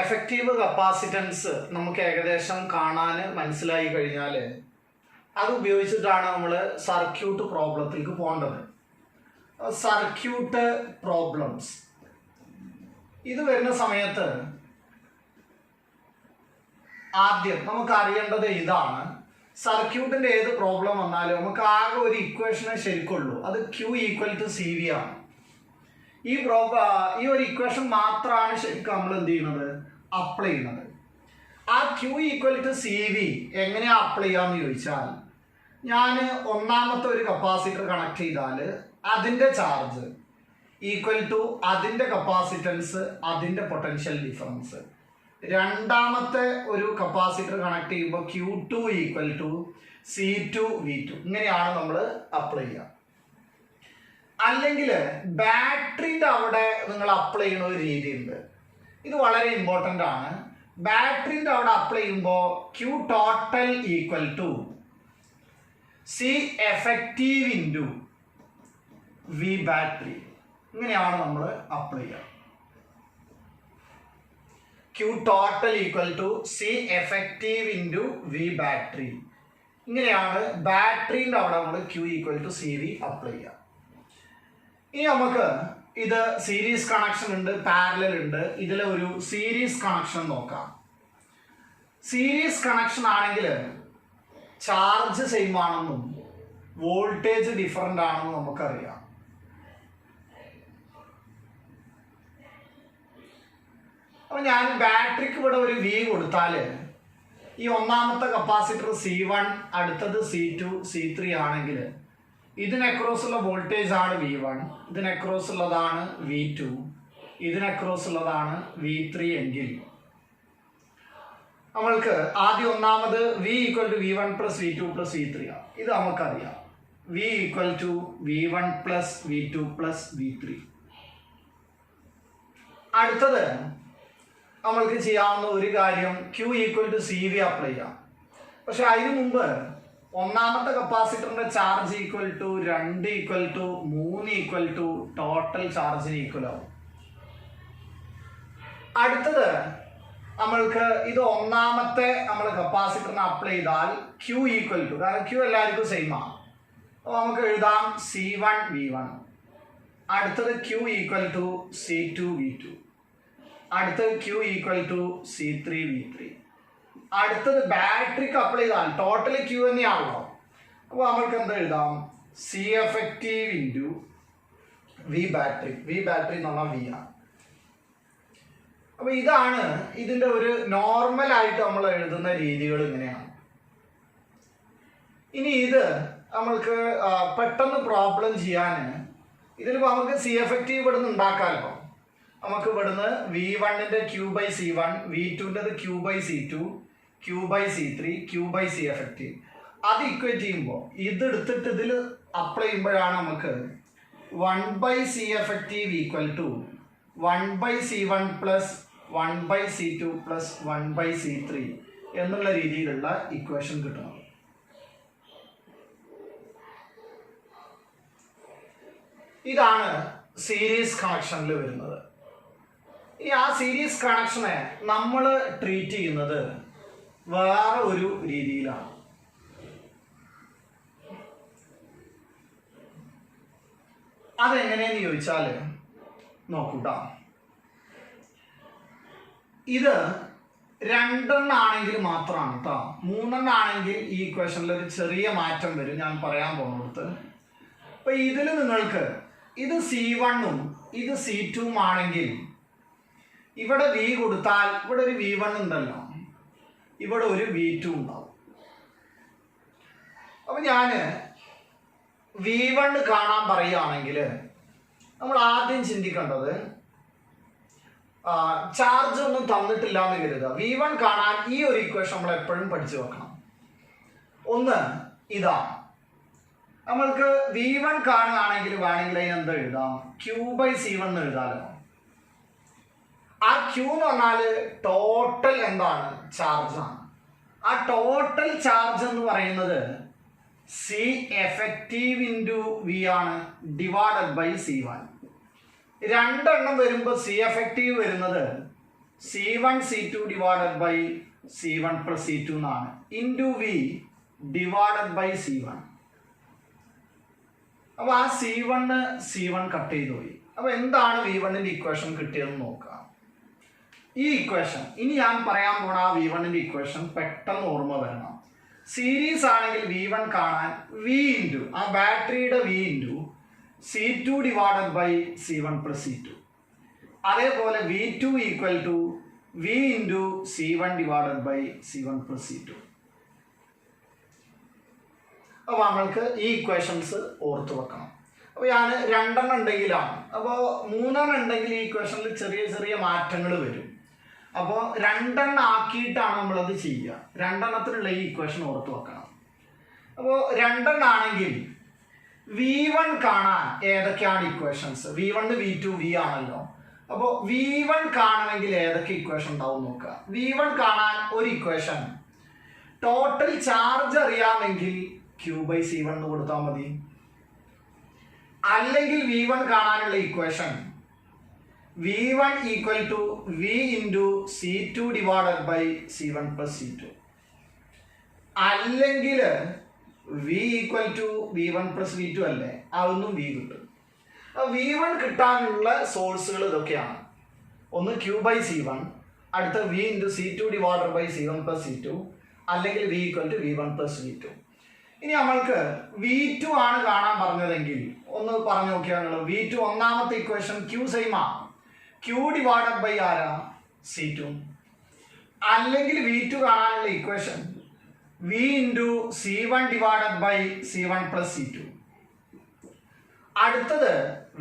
Effective capacitance നമുക്ക് ഏകദേശം കാണാൻ മനസ്സിലായി കഴിഞ്ഞാൽ അത് ഉപയോഗിച്ചിട്ടാണ് നമ്മൾ സർക്യൂട്ട് പ്രോബ്ലത്തിലേക്ക് പോകേണ്ടത്. സർക്യൂട്ട് പ്രോബ്ലംസ് ഇത് വരുന്ന സമയത്ത് ആദ്യം നമുക്ക് അറിയേണ്ടത് ഇതാണ്. സർക്യൂട്ടിൻ്റെ ഏത് പ്രോബ്ലം വന്നാലും നമുക്ക് ആകെ ഒരു ഇക്വേഷനെ ശരിക്കുള്ളൂ, അത് Q = CV ആണ്. ഈ ഒരു ഇക്വേഷൻ മാത്രമാണ് ശരിക്കും നമ്മൾ എന്ത് ചെയ്യുന്നത്, അപ്ലൈ ചെയ്യുന്നത്. ആ Q = CV എങ്ങനെയാണ് അപ്ലൈ ചെയ്യാമെന്ന് ചോദിച്ചാൽ, ഞാൻ ഒന്നാമത്തെ ഒരു കപ്പാസിറ്റർ കണക്ട് ചെയ്താൽ അതിൻ്റെ ചാർജ് ഈക്വൽ ടു അതിൻ്റെ കപ്പാസിറ്റൻസ്, അതിൻ്റെ പൊട്ടൻഷ്യൽ ഡിഫറൻസ്. രണ്ടാമത്തെ ഒരു കപ്പാസിറ്റർ കണക്ട് ചെയ്യുമ്പോൾ Q2 = C2 V2. ഇങ്ങനെയാണ് നമ്മൾ അപ്ലൈ ചെയ്യുക. അല്ലെങ്കിൽ ബാറ്ററിൻ്റെ അവിടെ നിങ്ങൾ അപ്ലൈ ചെയ്യുന്ന ഒരു രീതിയുണ്ട്. ഇത് വളരെ ഇമ്പോർട്ടൻ്റ് ആണ്. ബാറ്ററിൻ്റെ അവിടെ അപ്ലൈ ചെയ്യുമ്പോൾ Q total = C effective × V battery. ഇങ്ങനെയാണ് നമ്മൾ അപ്ലൈ ചെയ്യുക. Q total = C effective × V battery. ഇങ്ങനെയാണ് ബാറ്ററിൻ്റെ അവിടെ നമ്മൾ Q = CV അപ്ലൈ ചെയ്യുക. ഇനി നമുക്ക് ഇത് സീരീസ് കണക്ഷൻ ഉണ്ട്, പാരലൽ ഉണ്ട്. ഇതിൽ ഒരു സീരീസ് കണക്ഷൻ നോക്കാം. സീരീസ് കണക്ഷൻ ആണെങ്കിൽ ചാർജ് സെയിം ആണെന്നും വോൾട്ടേജ് ഡിഫറൻ്റ് ആണെന്നും നമുക്കറിയാം. അപ്പോൾ ഞാൻ ബാറ്ററിക്ക് ഇവിടെ ഒരു V കൊടുത്താൽ ഈ ഒന്നാമത്തെ കപ്പാസിറ്റർ C1, അടുത്തത് C2, C3 ആണെങ്കിൽ ഇതിനക്രോസ് ഉള്ള വോൾട്ടേജ് ആണ് V1, ഇതിനക്രോസ് ഉള്ളതാണ് V2, ഇതിനക്രോസ് ഉള്ളതാണ് V3 എങ്കിൽ നമ്മൾക്ക് ആദ്യം ഒന്നാമത് V = V1 + V2 + V3 ആണ്. ഇത് നമുക്കറിയാം. V = V1 + V2 + V3. അടുത്തത് നമ്മൾക്ക് ചെയ്യാവുന്ന ഒരു കാര്യം Q = CV അപ്ലൈ ചെയ്യാം. പക്ഷെ അതിനു മുമ്പ് ഒന്നാമത്തെ കപ്പാസിറ്ററിന്റെ ചാർജ് ഈക്വൽ ടു 2 = 3 ടോട്ടൽ ചാർജിന് ഈക്വൽ ആവും. അടുത്തത് നമ്മൾക്ക് ഇത് ഒന്നാമത്തെ നമ്മൾ കപ്പാസിറ്ററിന് അപ്ലൈ ചെയ്താൽ Q = കാരണം Q എല്ലാവർക്കും സെയിം ആണ്. അപ്പോൾ നമുക്ക് എഴുതാം C1 V1. അടുത്തത് Q = C2 V2. അടുത്തത് Q = C3 V3. അടുത്തത് ബാറ്ററിക്ക് അപ്ലൈ ചെയ്താൽ ടോട്ടൽ Q തന്നെയാണല്ലോ. അപ്പോൾ നമ്മൾക്ക് എന്താ എഴുതാം, C effective × V battery. V battery എന്ന് പറഞ്ഞാൽ V ആണ്. അപ്പോൾ ഇതാണ് ഇതിൻ്റെ ഒരു നോർമലായിട്ട് നമ്മൾ എഴുതുന്ന രീതികൾ ഇങ്ങനെയാണ്. ഇനി ഇത് നമ്മൾക്ക് പെട്ടെന്ന് പ്രോബ്ലം ചെയ്യാൻ ഇതിലിപ്പോൾ നമുക്ക് C effective ഇവിടുന്ന് ഉണ്ടാക്കാമല്ലോ. നമുക്ക് ഇവിടുന്ന് V1-ൻ്റെ Q/C1, V2-ൻ്റെത് Q/C2, Q/C3, Q/C effective അത് ഇക്വേറ്റ് ചെയ്യുമ്പോൾ ഇതെടുത്തിട്ട് ഇതിൽ അപ്ലൈ ചെയ്യുമ്പോഴാണ് നമുക്ക് 1/C effective = 1/C1 + 1/C2 + 1/C3 എന്നുള്ള രീതിയിലുള്ള ഇക്വേഷൻ കിട്ടണം. ഇതാണ് സീരീസ് കണക്ഷനിൽ വരുന്നത്. ഈ ആ സീരീസ് കണക്ഷനെ നമ്മൾ ട്രീറ്റ് ചെയ്യുന്നത് വേറെ ഒരു രീതിയിലാണ്. അതെങ്ങനെയെന്ന് ചോദിച്ചാൽ നോക്കൂട്ടാ, ഇത് 2 ആണെങ്കിൽ മാത്രമാണ് കേട്ടോ. 3 ആണെങ്കിൽ ഈ ഇക്വേഷനിൽ ഒരു ചെറിയ മാറ്റം വരും, ഞാൻ പറയാൻ പോകുന്നിടത്ത്. അപ്പോൾ ഇതിൽ നിങ്ങൾക്ക് ഇത് C1-ഉം ഇത് C2-ഉം ആണെങ്കിൽ ഇവിടെ V കൊടുത്താൽ ഇവിടെ ഒരു V1 ഉണ്ടല്ലോ, ഇവിടെ ഒരു V2 ഉണ്ടാവും. അപ്പം ഞാൻ V1 കാണാൻ പറയുകയാണെങ്കിൽ നമ്മൾ ആദ്യം ചിന്തിക്കേണ്ടത് ചാർജ് ഒന്നും തന്നിട്ടില്ല എന്ന് കരുതുക. V1 കാണാൻ ഈ ഒരു ഇക്വേഷൻ നമ്മൾ എപ്പോഴും പഠിച്ചു വെക്കണം. ഒന്ന് ഇതാണ്. നമ്മൾക്ക് V1 കാണുകയാണെങ്കിൽ വേണമെങ്കിൽ അതിന് എന്താ എഴുതാം, Q/C1 എന്ന് എഴുതാമല്ലോ. ആ Q എന്ന് പറഞ്ഞാൽ ടോട്ടൽ എന്താണ്, ചാർജാണ്. ആ ടോട്ടൽ ചാർജ് എന്ന് പറയുന്നത് C effective × V ആണ് / C1. 2 വരുമ്പോൾ C effective വരുന്നത് C1 C2 divided by C1 plus C2 എന്നാണ് into V divided by C1. അപ്പോൾ ആ C1 കട്ട് ചെയ്ത് പോയി. അപ്പോൾ എന്താണ് V1ന്റെ ഇക്വേഷൻ കിട്ടിയതെന്ന് നോക്കാം. ഈ ഇക്വേഷൻ ഇനി ഞാൻ പറയാൻ പോണ ആ V1ന്റെ ഇക്വേഷൻ പെട്ടെന്ന് ഓർമ്മ വരണം. സീരീസ് ആണെങ്കിൽ V1 കാണാൻ V ഇൻറ്റു ആ ബാറ്ററിയുടെ V into C2 divided by C1 plus C2. അതേപോലെ V2 equal to V into C1 divided by C1 plus C2. അപ്പോൾ നമ്മൾക്ക് ഈ ഇക്വേഷൻസ് ഓർത്ത് വെക്കണം. അപ്പോൾ ഞാൻ 2 ഉണ്ടെങ്കിലാണ്. അപ്പോൾ 3 ഉണ്ടെങ്കിൽ ഈ ഇക്വേഷനിൽ ചെറിയ ചെറിയ മാറ്റങ്ങൾ വരും. അപ്പോൾ 2 ആക്കിയിട്ടാണ് നമ്മളത് ചെയ്യുക. 2 ഈ ഇക്വേഷൻ ഓർത്ത് വെക്കണം. അപ്പോൾ 2 ആണെങ്കിൽ V1 കാണാൻ ഏതൊക്കെയാണ് ഇക്വേഷൻസ്? V1 V2 V ആണല്ലോ. അപ്പോൾ V1 കാണണമെങ്കിൽ ഏതൊക്കെ ഇക്വേഷൻ ഉണ്ടാവും നോക്കുക. V1 കാണാൻ ഒരു ഇക്വേഷൻ ടോട്ടൽ ചാർജ് അറിയാമെങ്കിൽ Q/C1 എന്ന് കൊടുത്താൽ മതി. അല്ലെങ്കിൽ V1 കാണാനുള്ള equation V1 equal to V into C2 divided by C1 plus C2. അല്ലെങ്കിൽ V equal to V1 plus V2 അല്ലേ, അതൊന്നും V കിട്ടും. V1 കിട്ടാനുള്ള സോഴ്സുകൾ ഇതൊക്കെയാണ്. ഒന്ന് Q/C1, അടുത്ത V into C2 divided by C1 plus C2, അല്ലെങ്കിൽ V equal to V1 plus V2. ഇനി നമ്മൾക്ക് V2 ആണ് കാണാൻ പറഞ്ഞതെങ്കിൽ ഒന്ന് പറഞ്ഞു നോക്കിയാൽ V2 ഒന്നാമത്തെ ഇക്വേഷൻ Q സെയിം ആണ്. Q ഡിവൈഡഡ് ബൈ ആരാ? C2. അല്ലെങ്കിൽ V2 കാണാനുള്ള equation V into C1 divided by C1 plus C2. അടുത്തത്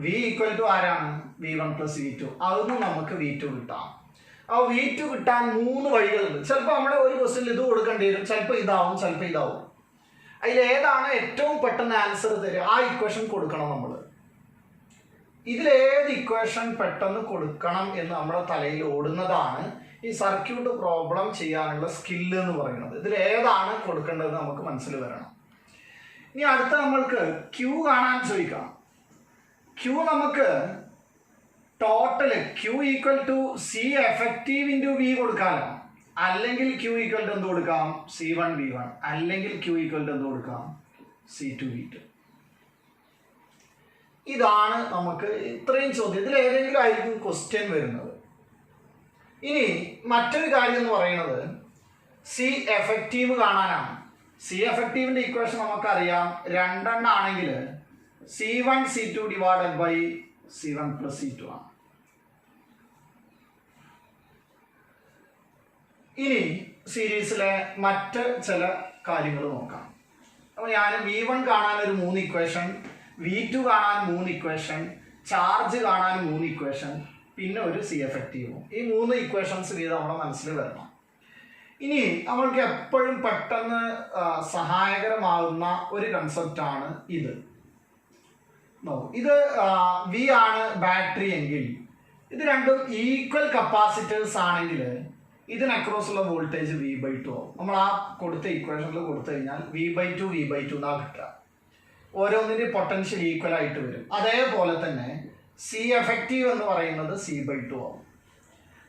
V ഈക്വൽ ടു ആരാണ്? V1 plus V2. അതൊന്നും നമുക്ക് V2 കിട്ടാം. ആ V2 കിട്ടാൻ 3 വഴികളുണ്ട്. ചിലപ്പോൾ നമ്മുടെ ഒരു ക്വസ്റ്റ്യനിൽ ഇത് കൊടുക്കേണ്ടി വരും, ചിലപ്പോൾ ഇതാവും, ചിലപ്പോൾ ഇതാവും. അതിലേതാണ് ഏറ്റവും പെട്ടെന്ന് ആൻസർ തരിക ആ ഇക്വേഷൻ കൊടുക്കണം. നമ്മൾ ഇതിലേത് ഇക്വേഷൻ പെട്ടെന്ന് കൊടുക്കണം എന്ന് നമ്മുടെ തലയിൽ ഓടുന്നതാണ് ഈ സർക്യൂട്ട് പ്രോബ്ലം ചെയ്യാനുള്ള സ്കില്ല് എന്ന് പറയുന്നത്. ഇതിലേതാണ് കൊടുക്കേണ്ടതെന്ന് നമുക്ക് മനസ്സിൽ വരണം. ഇനി അടുത്ത നമ്മൾക്ക് Q കാണാൻ ചോദിക്കാം. Q നമുക്ക് total Q equal to C effective into V കൊടുക്കാമല്ലോ. അല്ലെങ്കിൽ Q ഈക്വൽ ടു എന്ത് കൊടുക്കാം? C1 V1. അല്ലെങ്കിൽ Q ഈക്വൽ ടു എന്ത് കൊടുക്കാം? C2 V2. ഇതാണ് നമുക്ക് ഇത്രയും ചോദ്യം. ഇതിൽ ഏതെങ്കിലും ആയിരിക്കും ക്വസ്റ്റ്യൻ വരുന്നത്. ഇനി മറ്റൊരു കാര്യം എന്ന് പറയുന്നത് C എഫക്റ്റീവ് കാണാനാണ്. C എഫക്റ്റീവിന്റെ ഇക്വേഷൻ നമുക്കറിയാം. 2 ആണെങ്കിൽ C1 C2 divided by C1 plus C2 ആണ്. ഇനി സീരീസിലെ മറ്റ് ചില കാര്യങ്ങൾ നോക്കാം. അപ്പോൾ ഞാൻ V1 കാണാൻ ഒരു 3 ഇക്വേഷൻ, V2 കാണാൻ 3 ഇക്വേഷൻ, ചാർജ് കാണാൻ 3 ഇക്വേഷൻ, പിന്നെ ഒരു C എഫക്റ്റീവും. ഈ 3 ഇക്വേഷൻസ് വീതം നമ്മുടെ മനസ്സിൽ വരണം. ഇനി നമ്മൾക്ക് എപ്പോഴും പെട്ടെന്ന് സഹായകരമാകുന്ന ഒരു കൺസെപ്റ്റാണ് ഇത്. ഇത് V ആണ് ബാറ്ററി എങ്കിൽ ഇത് രണ്ടും ഈക്വൽ കപ്പാസിറ്റേഴ്സ് ആണെങ്കിൽ ഇതിന് അക്രോസ് ഉള്ള വോൾട്ടേജ് V/2 ആവും. നമ്മൾ ആ കൊടുത്ത ഇക്വേഷനിൽ കൊടുത്തു കഴിഞ്ഞാൽ V/2 എന്നാ കിട്ടുക. ഓരോന്നിൻ്റെ പൊട്ടൻഷ്യൽ ഈക്വൽ ആയിട്ട് വരും. അതേപോലെ തന്നെ C എഫക്റ്റീവ് എന്ന് പറയുന്നത് C/2 ആവും.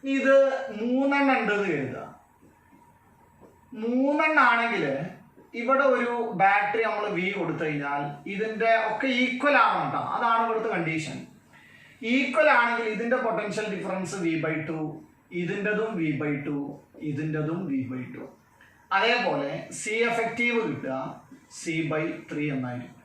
ഇത് 3 ഉണ്ടെന്ന് കരുതുക. 3 ആണെങ്കിൽ ഇവിടെ ഒരു ബാറ്ററി നമ്മൾ V കൊടുത്തു കഴിഞ്ഞാൽ ഇതിൻ്റെ ഒക്കെ ഈക്വൽ ആവണം കേട്ടോ. അതാണ് ഇവിടുത്തെ കണ്ടീഷൻ. ഈക്വൽ ആണെങ്കിൽ ഇതിൻ്റെ potential difference V/2, ഇതിൻ്റെതും V/2, ഇതിൻ്റെതും V/2. അതേപോലെ C എഫക്റ്റീവ് കിട്ടുക C/3 എന്നായിരിക്കും.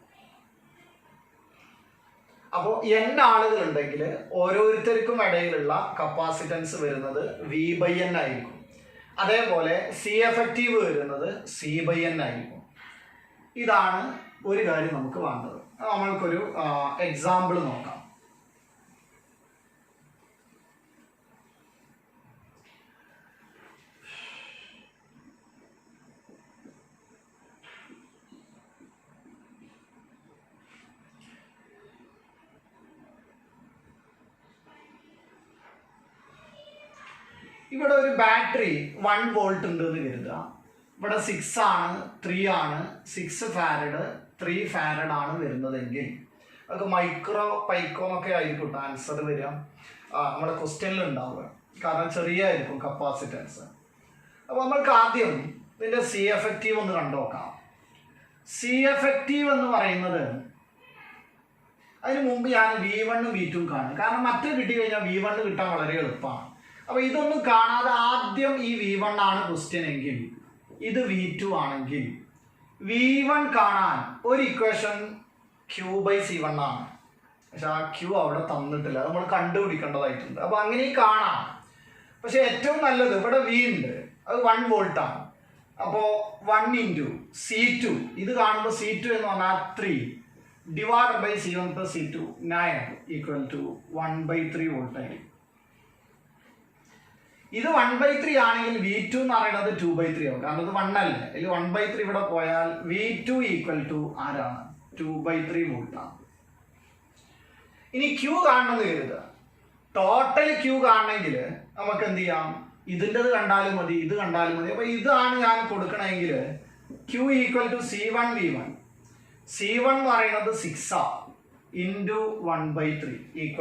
അപ്പോൾ n ആളുകളുണ്ടെങ്കിൽ ഓരോരുത്തർക്കും ഇടയിലുള്ള കപ്പാസിറ്റൻസ് വരുന്നത് V/n ആയിരിക്കും. അതേപോലെ C എഫക്റ്റീവ് വരുന്നത് C/n ആയിരിക്കും. ഇതാണ് ഒരു കാര്യം നമുക്ക് വേണ്ടത്. നമ്മൾക്കൊരു എക്സാമ്പിൾ നോക്കാം. ഇവിടെ ഒരു ബാറ്ററി 1 വോൾട്ട് ഉണ്ട് എന്ന് കരുതുക. ഇവിടെ 6 ആണ്, 3 ആണ്, 6 ഫാരഡ് 3 ഫാരഡ് ആണ് വരുന്നതെങ്കിൽ അതൊക്കെ മൈക്രോ പൈക്കോ എന്നൊക്കെ ആയിരിക്കും ആൻസർ വരിക. നമ്മുടെ ക്വസ്റ്റ്യനിൽ ഉണ്ടാവുക, കാരണം ചെറിയായിരിക്കും കപ്പാസിറ്റൻസ്. അപ്പോൾ നമ്മൾക്ക് ആദ്യം ഇതിൻ്റെ സി എഫക്റ്റീവ് ഒന്ന് കണ്ടു നോക്കാം. സി എഫക്റ്റീവ് എന്ന് പറയുന്നത്, അതിന് മുമ്പ് ഞാൻ V1 V2 കാണും, കാരണം മറ്റേ കിട്ടി കഴിഞ്ഞാൽ V1 കിട്ടാൻ വളരെ എളുപ്പമാണ്. അപ്പോൾ ഇതൊന്നും കാണാതെ ആദ്യം ഈ V1 ആണ് ക്വസ്റ്റ്യൻ എങ്കിൽ, ഇത് V2 ആണെങ്കിൽ V1 കാണാൻ ഒരു ഇക്വേഷൻ Q/C1 ആണ്. പക്ഷെ ആ Q അവിടെ തന്നിട്ടില്ല, അത് നമ്മൾ കണ്ടുപിടിക്കേണ്ടതായിട്ടുണ്ട്. അപ്പോൾ അങ്ങനെ കാണാം. പക്ഷെ ഏറ്റവും നല്ലത് ഇവിടെ V ഉണ്ട്, അത് 1 വോൾട്ടാണ്. അപ്പോൾ 1 × C2, ഇത് കാണുമ്പോൾ C2 എന്ന് പറഞ്ഞാൽ 3 divided by C1 + C2 9 = 1/3 volt ആയിരിക്കും. ഇത് 1/3 ആണെങ്കിൽ V2 എന്ന് പറയുന്നത് 2/3 ആവും, കാരണം ഇത് 1 അല്ലേ. ഇതിൽ 1/3 ഇവിടെ പോയാൽ V2 = ആരാണ്? 2/3 വോൾട്ടാണ്. ഇനി Q കാണണമെന്ന് കരുതുക. ടോട്ടൽ Q കാണണമെങ്കിൽ നമുക്ക് എന്ത് ചെയ്യാം? ഇതിൻ്റെത് കണ്ടാലും മതി, ഇത് കണ്ടാലും മതി. അപ്പോൾ ഇതാണ് ഞാൻ കൊടുക്കണമെങ്കിൽ Q = C1 V1. C1 എന്ന് പറയുന്നത് 6 × 1/3 =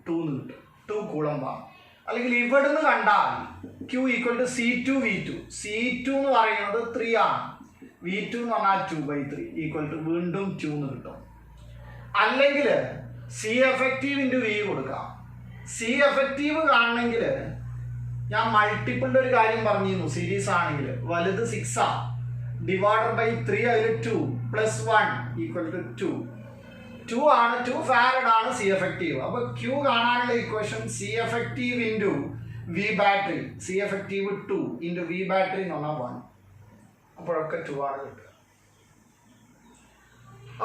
2 എന്ന് കിട്ടും. 2 കൂളമ്പാണ്. അല്ലെങ്കിൽ ഇവിടുന്ന് കണ്ടാൽ Q = C2 V2. C2 എന്ന് പറയുന്നത് 3 ആണ്. V2 എന്ന് പറഞ്ഞാൽ 2/3 = വീണ്ടും 2 എന്ന് കിട്ടും. അല്ലെങ്കിൽ സി എഫക്റ്റീവ് × V കൊടുക്കാം. സി എഫക്റ്റീവ് കാണണമെങ്കിൽ ഞാൻ മൾട്ടിപ്പിളിൻ്റെ ഒരു കാര്യം പറഞ്ഞിരുന്നു. സീരീസ് ആണെങ്കിൽ വലുത് 6 ഡിവൈഡഡ് ബൈ 3, അതിൽ 2 + 1 = 2. 2 ആണ്, 2 ഫാരഡ് ആണ് സി എഫക്റ്റീവ്. അപ്പോൾ Q കാണാനുള്ള equation C effective × V battery. C effective 2 × V battery എന്ന് പറഞ്ഞാൽ 1. അപ്പോഴൊക്കെ 2 ആണ് കിട്ടുക.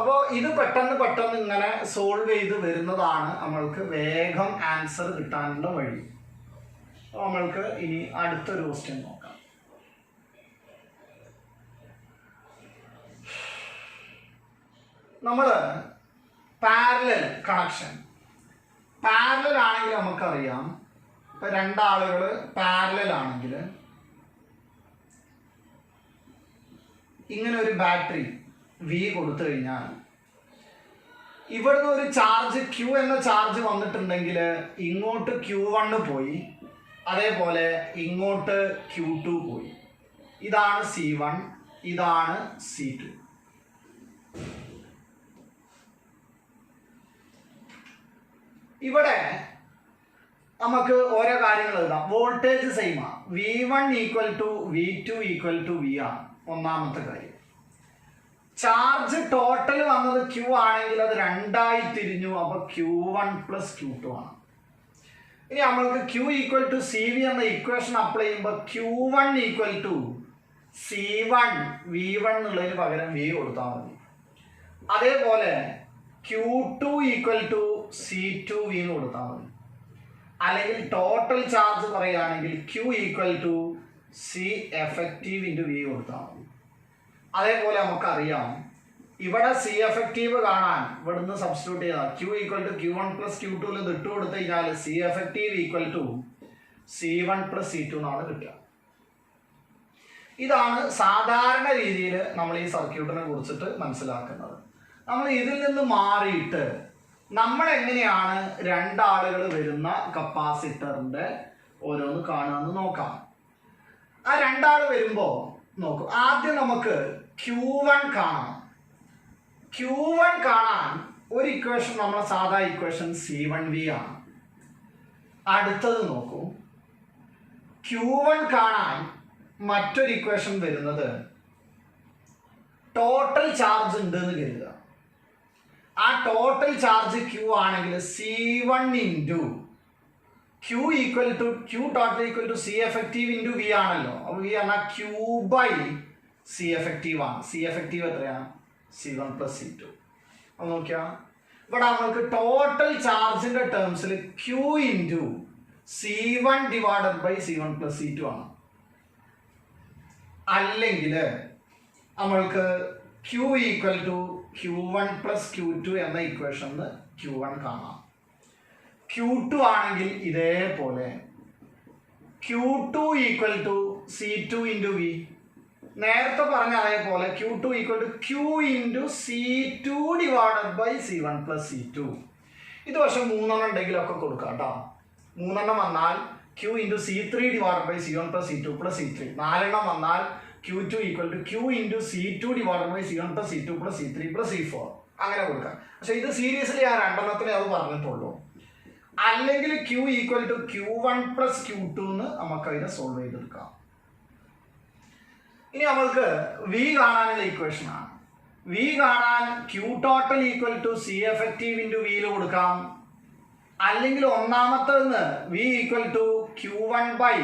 അപ്പോൾ ഇത് പെട്ടെന്ന് ഇങ്ങനെ സോൾവ് ചെയ്ത് വരുന്നതാണ് നമ്മൾക്ക് വേഗം ആൻസർ കിട്ടാനുള്ള വഴി. അപ്പോൾ നമ്മൾക്ക് ഇനി അടുത്തൊരു ക്വസ്റ്റ്യൻ നോക്കാം. നമ്മൾ പാരലൽ കണക്ഷൻ, പാരലൽ ആണെങ്കിൽ നമുക്കറിയാം, ഇപ്പം രണ്ടാളുകൾ പാരലൽ ആണെങ്കിൽ ഇങ്ങനെ ഒരു ബാറ്ററി V കൊടുത്തു കഴിഞ്ഞാൽ ഇവിടുന്ന് ഒരു ചാർജ് Q എന്ന ചാർജ് വന്നിട്ടുണ്ടെങ്കിൽ ഇങ്ങോട്ട് Q1 പോയി, അതേപോലെ ഇങ്ങോട്ട് Q2 പോയി. ഇതാണ് C1, ഇതാണ് C2. ഇവിടെ നമുക്ക് ഓരോ കാര്യങ്ങൾ എഴുതാം. വോൾട്ടേജ് സെയിമാണ്. V1 = V2 = V ആണ് ഒന്നാമത്തെ കാര്യം. ചാർജ് ടോട്ടൽ വന്നത് Q ആണെങ്കിൽ അത് 2 ആയി തിരിഞ്ഞു. അപ്പോൾ Q1 + Q2 ആണ്. ഇനി നമ്മൾക്ക് Q = CV എന്ന ഇക്വേഷൻ അപ്ലൈ ചെയ്യുമ്പോൾ Q1 = C1 V1 എന്നുള്ളതിന് പകരം V കൊടുത്താൽ മതി. അതേപോലെ Q2 = C2 V എന്ന് കൊടുത്താൽ മതി. അല്ലെങ്കിൽ ടോട്ടൽ ചാർജ് പറയുകയാണെങ്കിൽ Q = C എഫക്റ്റീവ് × V കൊടുത്താൽ മതി. അതേപോലെ നമുക്കറിയാം, ഇവിടെ സി എഫക്റ്റീവ് കാണാൻ ഇവിടുന്ന് സബ്സ്റ്റിറ്റ്യൂട്ട് ചെയ്താൽ Q = Q1 + Q2 ഇട്ട് കൊടുത്തു കഴിഞ്ഞാൽ സി എഫക്റ്റീവ് = C1 + C2 എന്നാണ് കിട്ടുക. ഇതാണ് സാധാരണ രീതിയിൽ നമ്മൾ ഈ സർക്യൂട്ടിനെ കുറിച്ചിട്ട് മനസ്സിലാക്കുന്നത്. നമ്മൾ ഇതിൽ നിന്ന് മാറിയിട്ട് നമ്മൾ എങ്ങനെയാണ് രണ്ടാളുകൾ വരുന്ന കപ്പാസിറ്ററിൻ്റെ ഓരോന്ന് കാണുകയെന്ന് നോക്കാം. ആ രണ്ടാൾ വരുമ്പോൾ നോക്കും. ആദ്യം നമുക്ക് Q1 കാണാം. Q1 കാണാൻ ഒരു ഇക്വേഷൻ നമ്മളെ സാധാ ഇക്വേഷൻ C1V ആണ്. അടുത്തത് നോക്കൂ, Q1 കാണാൻ മറ്റൊരു ഇക്വേഷൻ വരുന്നത് ടോട്ടൽ ചാർജ് ഉണ്ട് എന്ന് കരുതുക. ആ ടോട്ടൽ ചാർജ് Q ആണെങ്കിൽ C1 × Q total = C effective × V ആണല്ലോ. അപ്പോൾ V എന്നാൽ Q/C effective ആണ്. C effective എത്രയാണ്? C1 + C2. അപ്പോൾ നോക്കിയാൽ ഇവിടെ നമ്മൾക്ക് total ചാർജിൻ്റെ ടേംസിൽ Q × C1 / C1 + C2 ആണ്. അല്ലെങ്കിൽ നമ്മൾക്ക് Q = Q1 + Q2 എന്ന ഇക്വേഷനിൽ Q1 കാണാം. Q2 ആണെങ്കിൽ ഇതേപോലെ Q2 = C2 × V. നേരത്തെ പറഞ്ഞ അതേപോലെ Q2 = Q × C2 / C1 + C2. ഇത് പക്ഷെ 3 ഉണ്ടെങ്കിലൊക്കെ കൊടുക്കാം കേട്ടോ. മൂന്നെണ്ണം വന്നാൽ Q into C3 divided by C1 plus C2 plus C3. നാലെണ്ണം വന്നാൽ Q2 equal to Q into C2 divided by C1 plus C2 plus C3 plus C4. അങ്ങനെ കൊടുക്കാം. പക്ഷെ ഇത് സീരീസിൽ ഞാൻ രണ്ടെണ്ണത്തിനെ അത് പറഞ്ഞിട്ടുള്ളൂ. അല്ലെങ്കിൽ Q equal to Q1 plus Q2 എന്ന് നമുക്ക് അതിനെ സോൾവ് ചെയ്തെടുക്കാം. ഇനി നമ്മൾക്ക് V കാണാനുള്ള ഇക്വേഷൻ ആണ്. V കാണാൻ Q total equal to C effective into V യിൽ കൊടുക്കാം. അല്ലെങ്കിൽ ഒന്നാമത്തേന്ന് V equal to Q1 by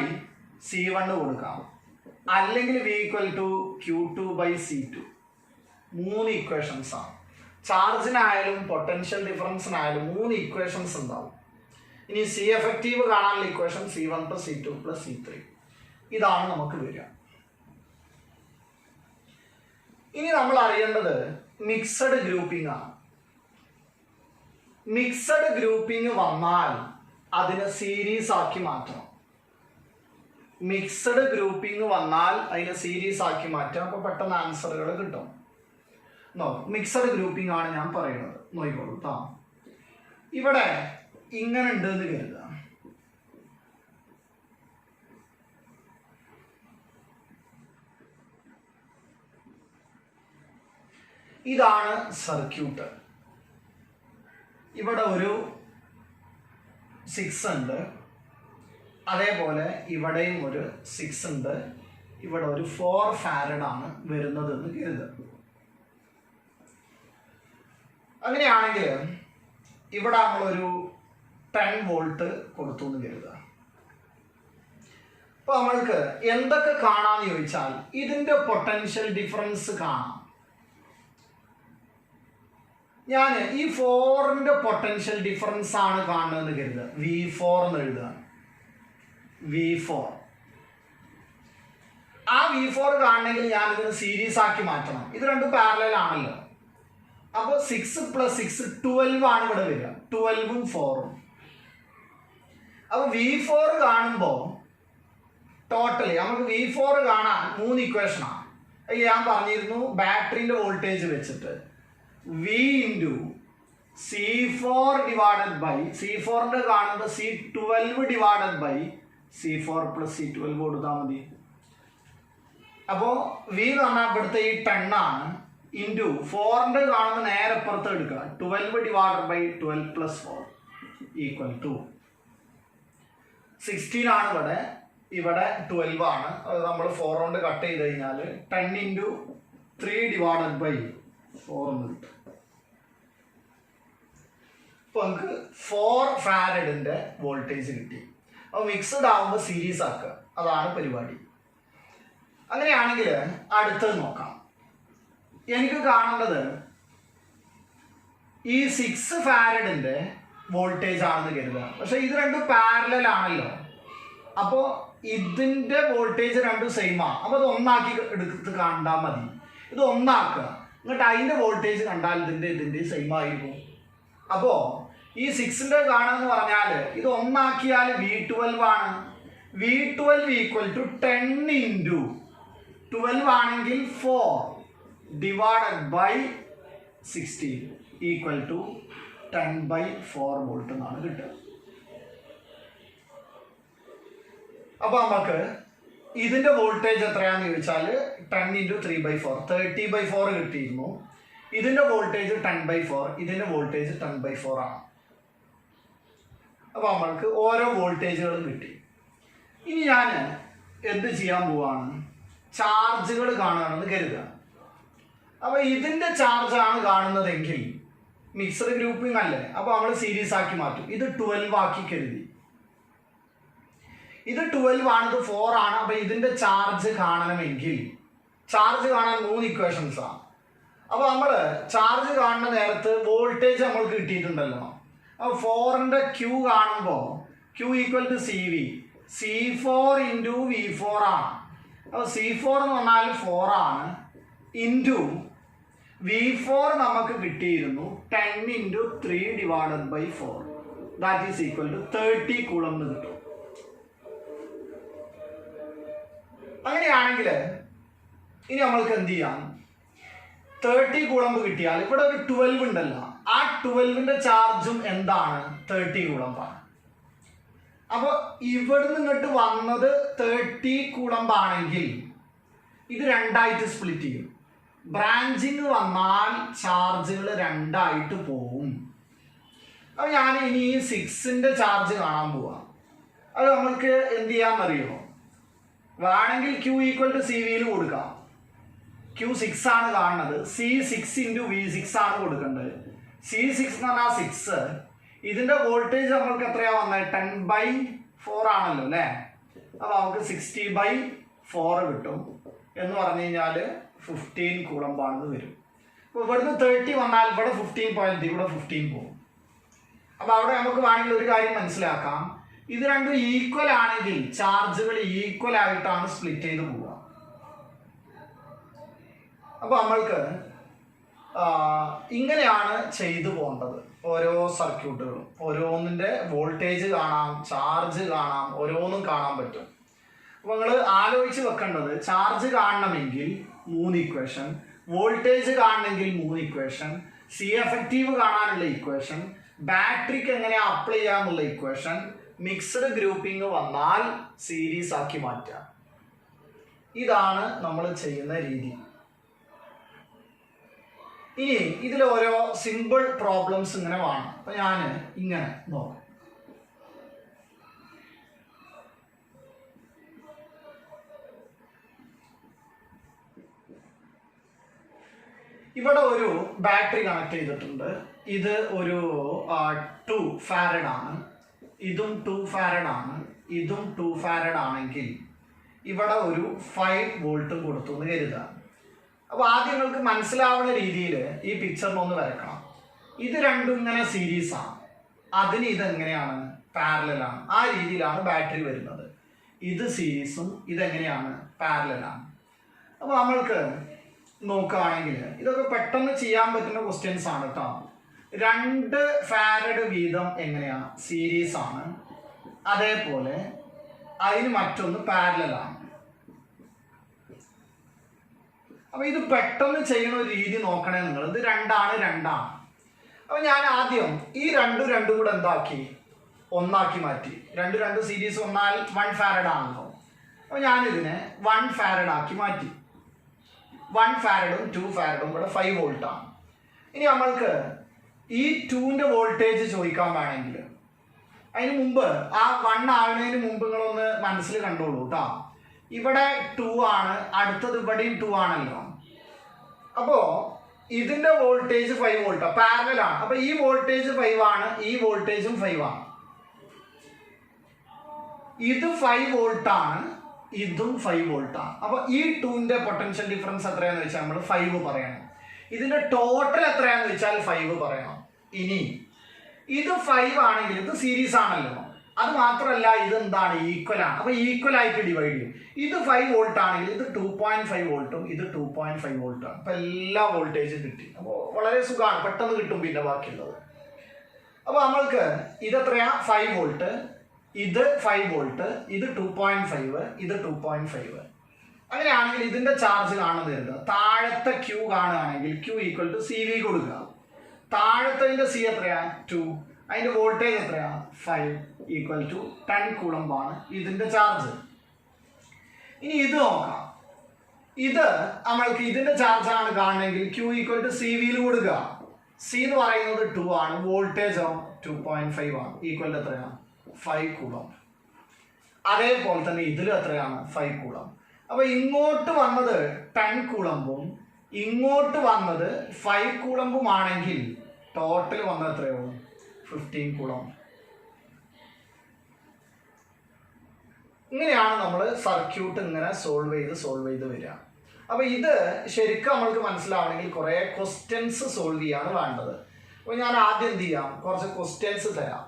C1 കൊടുക്കാം. അല്ലെങ്കിൽ V equal to Q2 by C2. മൂന്ന് ഇക്വേഷൻസ് ആണ്. ചാർജിനായാലും പൊട്ടൻഷ്യൽ ഡിഫറൻസിനായാലും മൂന്ന് ഇക്വേഷൻസ് ഉണ്ടാവും. ഇനി സി എഫക്റ്റീവ് കാണാനുള്ള equation C1 plus C2 plus C3. ഇതാണ് നമുക്ക് വരിക. ഇനി നമ്മൾ അറിയേണ്ടത് മിക്സഡ് ഗ്രൂപ്പിംഗ് ആണ്. മിക്സഡ് ഗ്രൂപ്പിംഗ് വന്നാൽ അതിനെ സീരീസ് ആക്കി മാറ്റണം. മിക്സഡ് ഗ്രൂപ്പിംഗ് വന്നാൽ അതിനെ സീരീസ് ആക്കി മാറ്റാം. അപ്പോൾ പെട്ടെന്ന് ആൻസറുകൾ കിട്ടും. മിക്സഡ് ഗ്രൂപ്പിംഗ് ആണ് ഞാൻ പറയുന്നത്. നോക്കിക്കോളൂ കേട്ടോ. ഇവിടെ ഇങ്ങനെ ഉണ്ട് എന്ന് കരുതുക. ഇതാണ് സർക്യൂട്ട്. ഇവിടെ ഒരു 6 ഉണ്ട്, അതേപോലെ ഇവിടെയും ഒരു 6 ഉണ്ട്. ഇവിടെ ഒരു 4 ഫാരഡ് ആണ് വരുന്നത് എന്ന് കരുതുക. അങ്ങനെയാണെങ്കിൽ ഇവിടെ നമ്മളൊരു 10 വോൾട്ട് കൊടുത്തു എന്ന് കരുതുക. അപ്പൊ നമ്മൾക്ക് എന്തൊക്കെ കാണാന്ന് ചോദിച്ചാൽ ഇതിന്റെ പൊട്ടൻഷ്യൽ ഡിഫറൻസ് കാണാം. ഞാൻ ഈ 4ന്റെ പൊട്ടൻഷ്യൽ ഡിഫറൻസ് ആണ് കാണുന്നതെന്ന് കരുതുക. V4 എന്ന് എഴുതുക. V4 ആ V4 കാണണമെങ്കിൽ ഞാൻ ഇതിന് സീരീസ് ആക്കി മാറ്റണം. ഇത് രണ്ടും പാരലൽ ആണല്ലോ. അപ്പോൾ 6 + 6 12 ആണ് ഇവിടെ വരിക. 12ഉം 4ഉം. അപ്പോൾ V4 കാണുമ്പോൾ ടോട്ടലി നമുക്ക് V4 കാണാൻ 3 ഇക്വേഷനാണ്. ഞാൻ പറഞ്ഞിരുന്നു ബാറ്ററിന്റെ വോൾട്ടേജ് വെച്ചിട്ട് V into C4 divided by C4ന്റെ കാണുന്നത് C12 divided by C4 plus C12 കൊടുത്താൽ മതി. അപ്പോൾ V എന്ന് പറഞ്ഞാൽ ഇവിടുത്തെ ഈ 10 ആണ്. ഇൻറ്റു 4ന്റെ കാണുമ്പോൾ നേരെ പുറത്ത് എടുക്കുക. 12 divided by 12 plus 4 equal to 16 ആണ് ഇവിടെ. ഇവിടെ 12 ആണ്. അത് നമ്മൾ 4 കൊണ്ട് കട്ട് ചെയ്ത് കഴിഞ്ഞാൽ 10 into 3 divided by 4 എന്ന് കിട്ടും. അപ്പോൾ നമുക്ക് 4 ഫാരഡിന്റെ വോൾട്ടേജ് കിട്ടി. അപ്പോൾ മിക്സഡ് ആവുമ്പോൾ സീരീസ് ആക്കുക. അതാണ് പരിപാടി. അങ്ങനെയാണെങ്കിൽ അടുത്തത് നോക്കാം. എനിക്ക് കാണേണ്ടത് ഈ 6 ഫാരഡിന്റെ വോൾട്ടേജ് ആണെന്ന് കരുതുക. പക്ഷെ ഇത് രണ്ടും പാരലൽ ആണല്ലോ. അപ്പോൾ ഇതിന്റെ വോൾട്ടേജ് രണ്ടും സെയിം ആണ്. അപ്പോൾ അത് ഒന്നാക്കി എടുത്ത് കണ്ടാൽ മതി. ഇത് ഒന്നാക്കുക. എന്നിട്ട് അതിന്റെ വോൾട്ടേജ് കണ്ടാൽ ഇതിന്റെ സെയിം ആയിരിക്കും. അപ്പോൾ ഈ 6ന്റെ കാണുമെന്ന് പറഞ്ഞാൽ ഇത് ഒന്നാക്കിയാൽ V12 ആണ്. V12 equal to 10 into 12 ആണെങ്കിൽ 4 divided by 16 equal to 10/4 volt എന്നാണ് കിട്ടുക. അപ്പോൾ നമുക്ക് ഇതിന്റെ വോൾട്ടേജ് എത്രയാണെന്ന് ചോദിച്ചാൽ 10 into 3/4 30/4 കിട്ടിയിരുന്നു. ഇതിന്റെ വോൾട്ടേജ് 10/4, ഇതിന്റെ വോൾട്ടേജ് 10/4 ആണ്. അപ്പോൾ നമ്മൾക്ക് ഓരോ വോൾട്ടേജുകളും കിട്ടി. ഇനി ഞാൻ എന്ത് ചെയ്യാൻ പോവാണ്? ചാർജുകൾ കാണുകയാണെന്ന് കരുതുക. അപ്പോൾ ഇതിന്റെ ചാർജാണ് കാണുന്നതെങ്കിൽ മിക്സഡ് ഗ്രൂപ്പിംഗ് അല്ലേ. അപ്പോൾ നമ്മൾ സീരീസ് ആക്കി മാറ്റും. ഇത് 12 ആക്കി കരുതി. ഇത് 12 ആണ്, ഇത് 4 ആണ്. അപ്പോൾ ഇതിന്റെ ചാർജ് കാണണമെങ്കിൽ ചാർജ് കാണാൻ 3 ഇക്വേഷൻസ് ആണ്. അപ്പോൾ നമ്മൾ ചാർജ് കാണുന്ന നേരത്ത് വോൾട്ടേജ് നമ്മൾക്ക് കിട്ടിയിട്ടുണ്ടല്ലോ. അപ്പോൾ 4ന്റെ Q കാണുമ്പോൾ Q equal to CV. C4 into V4 ആണ്. അപ്പോൾ C4 എന്ന് പറഞ്ഞാൽ 4 ആണ്. ഇൻറ്റു V4 നമുക്ക് കിട്ടിയിരുന്നു 10 into 3 divided by 4. That is equal to 30 coulomb എന്ന് കിട്ടും. അങ്ങനെയാണെങ്കിൽ ഇനി നമ്മൾക്ക് എന്ത് ചെയ്യാം? 30 കൂളംബ് കിട്ടിയാൽ ഇവിടെ ഒരു 12 ഉണ്ടല്ലോ. ആ 12ന്റെ ചാർജും എന്താണ്? 30 കൂളംബാണ്. അപ്പോൾ ഇവിടുന്ന് ഇങ്ങോട്ട് വന്നത് 30 കൂളംബ് ആണെങ്കിൽ ഇത് രണ്ടായിട്ട് സ്പ്ലിറ്റ് ചെയ്യും. ബ്രാഞ്ചിങ് വന്നാൽ ചാർജുകൾ രണ്ടായിട്ട് പോവും. അപ്പോൾ ഞാൻ ഇനി ഈ 6ന്റെ ചാർജ് കാണാൻ പോവാം. അത് നമ്മൾക്ക് എന്ത് ചെയ്യാമെന്നറിയോ? വേണമെങ്കിൽ Q = CV കൊടുക്കാം. Q 6 ആണ് കാണുന്നത്. C6 × V6 ആണ് കൊടുക്കേണ്ടത്. C6 എന്ന് പറഞ്ഞാൽ 6. ഇതിന്റെ വോൾട്ടേജ് നമ്മൾക്ക് എത്രയാ വന്നത്? 10/4 ആണല്ലോ അല്ലേ? അപ്പോൾ നമുക്ക് 60/4 കിട്ടും. എന്ന് പറഞ്ഞു കഴിഞ്ഞാൽ 15 കൂളംബ് ആണെന്ന് വരും. അപ്പോൾ ഇവിടുന്ന് 30 വന്നാൽ ഇവിടെ 15 പോയിന്റ്, ഇവിടെ 15 പോകും. അപ്പോൾ അവിടെ നമുക്ക് വേണമെങ്കിൽ ഒരു കാര്യം മനസ്സിലാക്കാം. ഇത് രണ്ടും ഈക്വൽ ആണെങ്കിൽ ചാർജുകൾ ഈക്വൽ ആയിട്ടാണ് സ്പ്ലിറ്റ് ചെയ്ത് പോവുക. അപ്പോൾ നമ്മൾക്ക് ഇങ്ങനെയാണ് ചെയ്തു പോകേണ്ടത്. ഓരോ സർക്യൂട്ടുകളും ഓരോന്നിൻ്റെ വോൾട്ടേജ് കാണാം, ചാർജ് കാണാം, ഓരോന്നും കാണാൻ പറ്റും. അപ്പോൾ നിങ്ങൾ ആലോചിച്ച് വെക്കേണ്ടത്, ചാർജ് കാണണമെങ്കിൽ 3 ഇക്വേഷൻ, വോൾട്ടേജ് കാണണമെങ്കിൽ 3 ഇക്വേഷൻ, സി എഫക്റ്റീവ് കാണാനുള്ള ഇക്വേഷൻ, ബാറ്ററിക്ക് എങ്ങനെ അപ്ലൈ ചെയ്യാന്നുള്ള ഇക്വേഷൻ, മിക്സ്ഡ് ഗ്രൂപ്പിംഗ് വന്നാൽ സീരീസ് ആക്കി മാറ്റുക. ഇതാണ് നമ്മൾ ചെയ്യുന്ന രീതി. ഇനി ഇതിൽ ഓരോ സിമ്പിൾ പ്രോബ്ലംസ് ഇങ്ങനെ വേണം. അപ്പൊ ഞാൻ ഇങ്ങനെ നോക്കാം. ഇവിടെ ഒരു ബാറ്ററി കണക്ട് ചെയ്തിട്ടുണ്ട്. ഇത് ഒരു 2 ഫാരഡ് ആണ്. ഇതും 2 ഫാരഡ് ആണ്. ഇതും 2 ഫാരഡ് ആണെങ്കിൽ ഇവിടെ ഒരു 5 വോൾട്ടും കൊടുത്തു എന്ന് കരുതുക. അപ്പോൾ ആദ്യം നിങ്ങൾക്ക് മനസ്സിലാവുന്ന രീതിയിൽ ഈ പിക്ചറിനൊന്ന് വരക്കണം. ഇത് രണ്ടും ഇങ്ങനെ സീരീസ് ആണ്, അതിന് ഇതെങ്ങനെയാണ്? പാരലലാണ്. ആ രീതിയിലാണ് ബാറ്ററി വരുന്നത്. ഇത് സീരീസും ഇതെങ്ങനെയാണ്? പാരലലാണ്. അപ്പോൾ നമ്മൾക്ക് നോക്കുകയാണെങ്കിൽ ഇതൊക്കെ പെട്ടെന്ന് ചെയ്യാൻ പറ്റുന്ന ക്വസ്റ്റ്യൻസ് ആണ് കേട്ടോ. 2 ഫാരഡ് വീതം എങ്ങനെയാണ്? സീരീസ് ആണ്. അതേപോലെ അതിന് മറ്റൊന്ന് പാരലലാണ്. അപ്പൊ ഇത് പെട്ടെന്ന് ചെയ്യുന്ന ഒരു രീതി നോക്കണേ നിങ്ങൾ. ഇത് 2 ആണ്. അപ്പൊ ഞാൻ ആദ്യം ഈ രണ്ടും കൂടെ എന്താക്കി? ഒന്നാക്കി മാറ്റി. 2 സീരീസ് വന്നാൽ 1 ഫാരഡ് ആണല്ലോ. അപ്പൊ ഞാനിതിനെ 1 ഫാരഡ് ആക്കി മാറ്റി. 1 ഫാരഡും 2 ഫാരഡും കൂടെ 5 വോൾട്ടാണ്. ഇനി നമ്മൾക്ക് ഈ 2ന്റെ വോൾട്ടേജ് ചോദിക്കാൻ വേണമെങ്കിൽ അതിന് മുമ്പ് ആ 1 ആവുന്നതിന് മുമ്പ് നിങ്ങളൊന്ന് മനസ്സിൽ കണ്ടോളൂ കേട്ടോ. ഇവിടെ 2 ആണ്, അടുത്തത് ഇവിടെയും 2 ആണല്ലോ. അപ്പോൾ ഇതിന്റെ വോൾട്ടേജ് 5 വോൾട്ടാണ്, പാരലലാണ്. അപ്പൊ ഈ വോൾട്ടേജ് 5 ആണ്, ഈ വോൾട്ടേജും 5 ആണ്. ഇത് 5 വോൾട്ടാണ്, ഇതും 5 വോൾട്ടാണ്. അപ്പൊ ഈ 2ന്റെ പൊട്ടൻഷ്യൽ ഡിഫറൻസ് എത്രയാന്ന് വെച്ചാൽ നമ്മൾ 5 പറയണം. ഇതിന്റെ ടോട്ടൽ എത്രയാന്ന് വെച്ചാൽ 5 പറയണം. ഇനി ഇത് 5 ആണെങ്കിൽ ഇത് സീരീസ് ആണല്ലോ. അത് മാത്രമല്ല ഇത് എന്താണ്? ഈക്വൽ ആണ്. അപ്പൊ ഈക്വൽ ആയിട്ട് ഡിവൈഡ് ചെയ്യും. ഇത് 5 വോൾട്ട് ആണെങ്കിൽ ഇത് 2.5 വോൾട്ടും ഇത് 2.5 വോൾട്ടാണ്. അപ്പൊ എല്ലാ വോൾട്ടേജും കിട്ടി. അപ്പോൾ വളരെ സുഖമാണ്, പെട്ടെന്ന് കിട്ടും പിന്നെ ബാക്കിയുള്ളത്. അപ്പൊ നമ്മൾക്ക് ഇതെത്രയാ? 5 വോൾട്ട്, ഇത് 5 വോൾട്ട്, ഇത് 2.5, ഇത് 2.5. അങ്ങനെയാണെങ്കിൽ ഇതിന്റെ ചാർജ് കാണുന്നത് താഴത്തെ Q കാണുകയാണെങ്കിൽ Q = CV കൊടുക്കുക. താഴത്തെ C എത്രയാ? 2. അതിന്റെ വോൾട്ടേജ് എത്രയാ? 5 = 10 കൂളംബ് ആണ് ഇതിന്റെ ചാർജ്. ഇനി ഇത് നോക്കാം. ഇത് നമ്മൾക്ക് ഇതിന്റെ ചാർജ് ആണ് കാണണമെങ്കിൽ Q = CV കൊടുക്കുക. C എന്ന് പറയുന്നത് 2 ആണ്, വോൾട്ടേജോ 2.5 ആണ്, ഈക്വൽ എത്രയാണ്? 5 കൂളംബ്. അതേപോലെ തന്നെ ഇതിലും എത്രയാണ്? 5 കൂളംബ്. അപ്പൊ ഇങ്ങോട്ട് വന്നത് 10 കൂളംബും ഇങ്ങോട്ട് വന്നത് 5 കൂളംബും ആണെങ്കിൽ ടോട്ടൽ വന്നത് എത്രയോ? 15 കൂളംബ്. ഇങ്ങനെയാണ് നമ്മൾ സർക്യൂട്ട് ഇങ്ങനെ സോൾവ് ചെയ്ത് വരിക. അപ്പൊ ഇത് ശരിക്കും നമ്മൾക്ക് മനസ്സിലാവണമെങ്കിൽ കുറെ ക്വസ്റ്റ്യൻസ് സോൾവ് ചെയ്യാണ് വേണ്ടത്. അപ്പൊ ഞാൻ ആദ്യം എന്ത് ചെയ്യാം? കുറച്ച് ക്വസ്റ്റ്യൻസ് തരാം.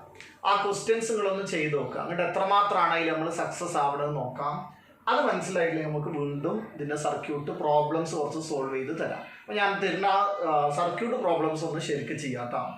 ആ ക്വസ്റ്റ്യൻസ് നിങ്ങളൊന്ന് ചെയ്ത് നോക്കാം. എന്നിട്ട് എത്രമാത്രമാണ് അതിൽ നമ്മൾ സക്സസ് ആവണമെന്ന് നോക്കാം. അത് മനസ്സിലായില്ലേ നമുക്ക് വീണ്ടും ഇതിന്റെ സർക്യൂട്ട് പ്രോബ്ലംസ് കുറച്ച് സോൾവ് ചെയ്ത് തരാം. അപ്പൊ ഞാൻ തരുന്ന സർക്യൂട്ട് പ്രോബ്ലംസ് ഒന്ന് ശരിക്കും ചെയ്യാം.